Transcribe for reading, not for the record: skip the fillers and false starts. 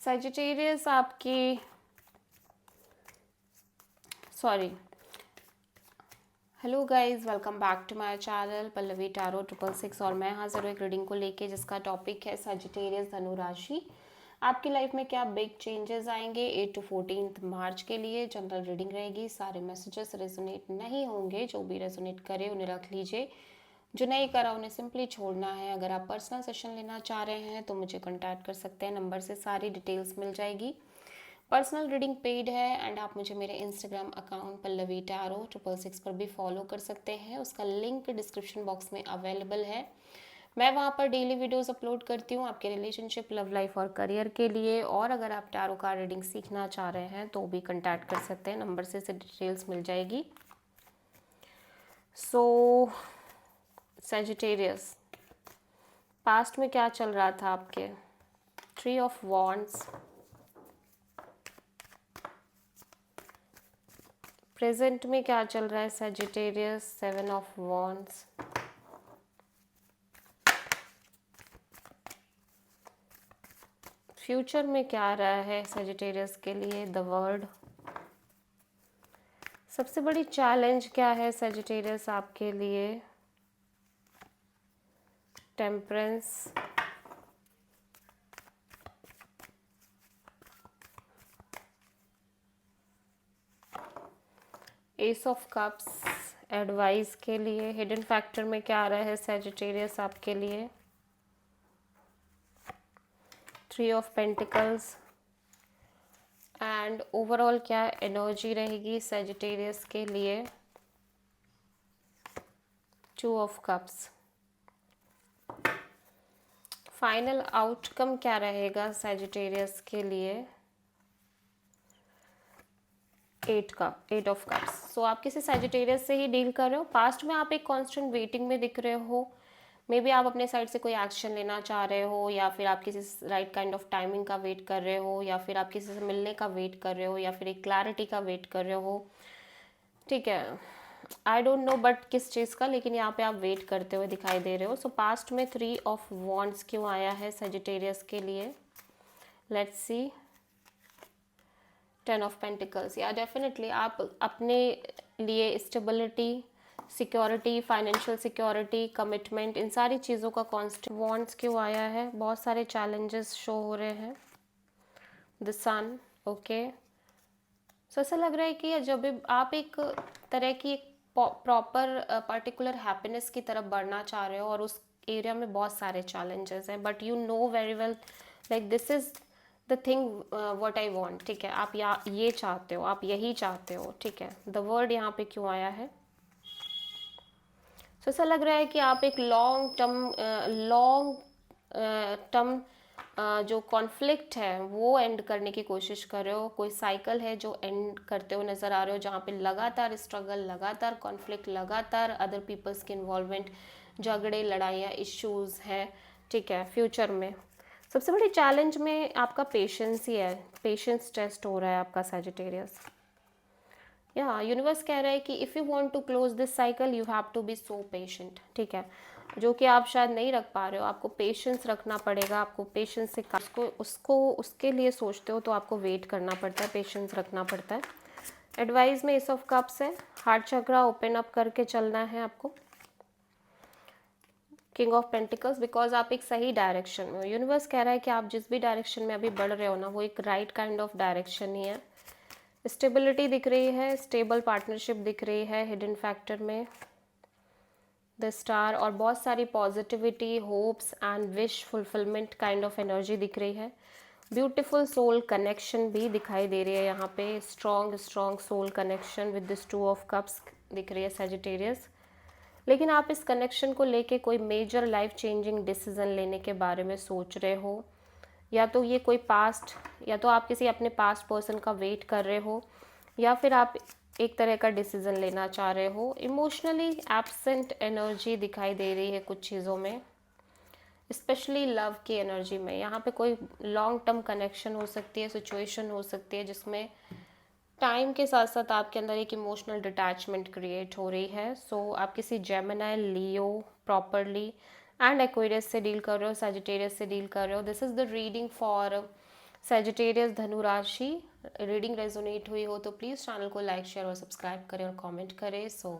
Sagittarius आपकी hello guys, welcome back to my channel Pallavi tarot 666 और मैं हाजिर हूँ एक रीडिंग को लेके जिसका टॉपिक है सजिटेरियस धनु राशि। आपकी लाइफ में क्या बिग चेंजेस आएंगे 8 to 14 मार्च के लिए। जनरल रीडिंग रहेगी, सारे मैसेजेस रेजोनेट नहीं होंगे, जो भी रेजोनेट करे उन्हें रख लीजिए, जो नहीं करा उन्हें सिंपली छोड़ना है। अगर आप पर्सनल सेशन लेना चाह रहे हैं तो मुझे कॉन्टैक्ट कर सकते हैं, नंबर से सारी डिटेल्स मिल जाएगी। पर्सनल रीडिंग पेड है एंड आप मुझे मेरे इंस्टाग्राम अकाउंट पल्लवी टैरो 666 पर भी फॉलो कर सकते हैं, उसका लिंक डिस्क्रिप्शन बॉक्स में अवेलेबल है। मैं वहाँ पर डेली वीडियोस अपलोड करती हूँ आपके रिलेशनशिप, लव लाइफ और करियर के लिए। और अगर आप टैरो कार्ड रीडिंग सीखना चाह रहे हैं तो भी कॉन्टैक्ट कर सकते हैं, नंबर से डिटेल्स मिल जाएगी। सो सजिटेरियस, पास्ट में क्या चल रहा था आपके? 3 ऑफ वॉन्ड्स, प्रेजेंट में क्या चल रहा है सजिटेरियस? 7 ऑफ वॉन्ड्स, फ्यूचर में क्या आ रहा है सजिटेरियस के लिए? द वर्ल्ड, सबसे बड़ी चैलेंज क्या है सजिटेरियस आपके लिए? Temperance, S of cups, advice के लिए। हिडन फैक्टर में क्या आ रहा है सजिटेरियस आपके लिए? 3 ऑफ पेंटिकल्स, एंड ओवरऑल क्या एनर्जी रहेगी सजिटेरियस के लिए? 2 ऑफ कप्स। फाइनल आउटकम क्या रहेगा सजिटेरियस के लिए? 8 ऑफ कप्स। सो आप किसी सजिटेरियस से ही डील कर रहे हो। पास्ट में आप एक कांस्टेंट वेटिंग में दिख रहे हो, मे बी आप अपने साइड से कोई एक्शन लेना चाह रहे हो, या फिर आप किसी राइट काइंड ऑफ टाइमिंग का वेट कर रहे हो, या फिर आप किसी से मिलने का वेट कर रहे हो, या फिर एक क्लैरिटी का वेट कर रहे हो। ठीक है, आई डोंट नो बट किस चीज़ का, लेकिन यहाँ पे आप वेट करते हुए दिखाई दे रहे हो। सो पास्ट में 3 ऑफ वॉन्ड्स क्यों आया है सजिटेरियस के लिए? Let's see. 10 ऑफ पेंटिकल्स, या डेफिनेटली आप अपने लिए stability, security, financial security, commitment, इन सारी चीज़ों का कॉन्स्टेंट। वॉन्ट्स क्यों आया है? बहुत सारे चैलेंजेस शो हो रहे हैं। The sun, okay. सो ऐसा लग रहा है कि जब भी आप एक तरह की एक प्रॉपर पर्टिकुलर हैप्पीनेस की तरफ बढ़ना चाह रहे हो और उस एरिया में बहुत सारे चैलेंजेस हैं, but you know very well like this is the thing what I want. ठीक है, आप ये चाहते हो, आप यही चाहते हो। ठीक है, द वर्ड यहाँ पे क्यों आया है? सो ऐसा लग रहा है कि आप एक लॉन्ग टर्म जो कॉन्फ्लिक्ट है वो एंड करने की कोशिश कर रहे हो। कोई साइकिल है जो एंड करते हो नज़र आ रहे हो, जहाँ पे लगातार स्ट्रगल, लगातार कॉन्फ्लिक्ट, लगातार अदर पीपल्स की इन्वॉल्वमेंट, झगड़े, लड़ाइयाँ, इश्यूज़ हैं। ठीक है, फ्यूचर में सबसे बड़ी चैलेंज में आपका पेशेंस ही है। पेशेंस टेस्ट हो रहा है आपका सजिटेरियस। या यूनिवर्स कह रहा है कि if you want to close this cycle you have to be so patient. ठीक है, जो कि आप शायद नहीं रख पा रहे हो, आपको पेशेंस रखना पड़ेगा। आपको पेशेंस से उसको उसके लिए सोचते हो तो आपको वेट करना पड़ता है, पेशेंस रखना पड़ता है। एडवाइस में एस ऑफ कप्स है, हार्ट चक्रा ओपन अप करके चलना है आपको। किंग ऑफ पेंटिकल्स, बिकॉज आप एक सही डायरेक्शन में हो। यूनिवर्स कह रहा है कि आप जिस भी डायरेक्शन में अभी बढ़ रहे हो ना, वो एक राइट काइंड ऑफ डायरेक्शन ही है। स्टेबिलिटी दिख रही है, स्टेबल पार्टनरशिप दिख रही है हिडन फैक्टर में, द स्टार, और बहुत सारी positivity, hopes and wish fulfilment kind of energy दिख रही है। ब्यूटीफुल सोल कनेक्शन भी दिखाई दे रही है यहाँ पे, strong soul connection with this 2 of cups दिख रही है सजिटेरियस। लेकिन आप इस कनेक्शन को लेके कोई मेजर लाइफ चेंजिंग डिसीजन लेने के बारे में सोच रहे हो, या तो ये कोई पास्ट, या तो आप किसी अपने पास्ट पर्सन का वेट कर रहे हो, या फिर आप एक तरह का डिसीजन लेना चाह रहे हो। इमोशनली एब्सेंट एनर्जी दिखाई दे रही है कुछ चीज़ों में, स्पेशली लव की एनर्जी में। यहाँ पे कोई लॉन्ग टर्म कनेक्शन हो सकती है, सिचुएशन हो सकती है जिसमें टाइम के साथ साथ आपके अंदर एक इमोशनल डिटैचमेंट क्रिएट हो रही है। सो आप किसी Gemini, Leo properly and Aquarius से डील कर रहे हो, सजिटेरियस से डील कर रहे हो। This is the reading for Sagittarius धनु राशि, रीडिंग रेजोनेट हुई हो तो प्लीज़ चैनल को लाइक शेयर और सब्सक्राइब करें और कमेंट करें। सो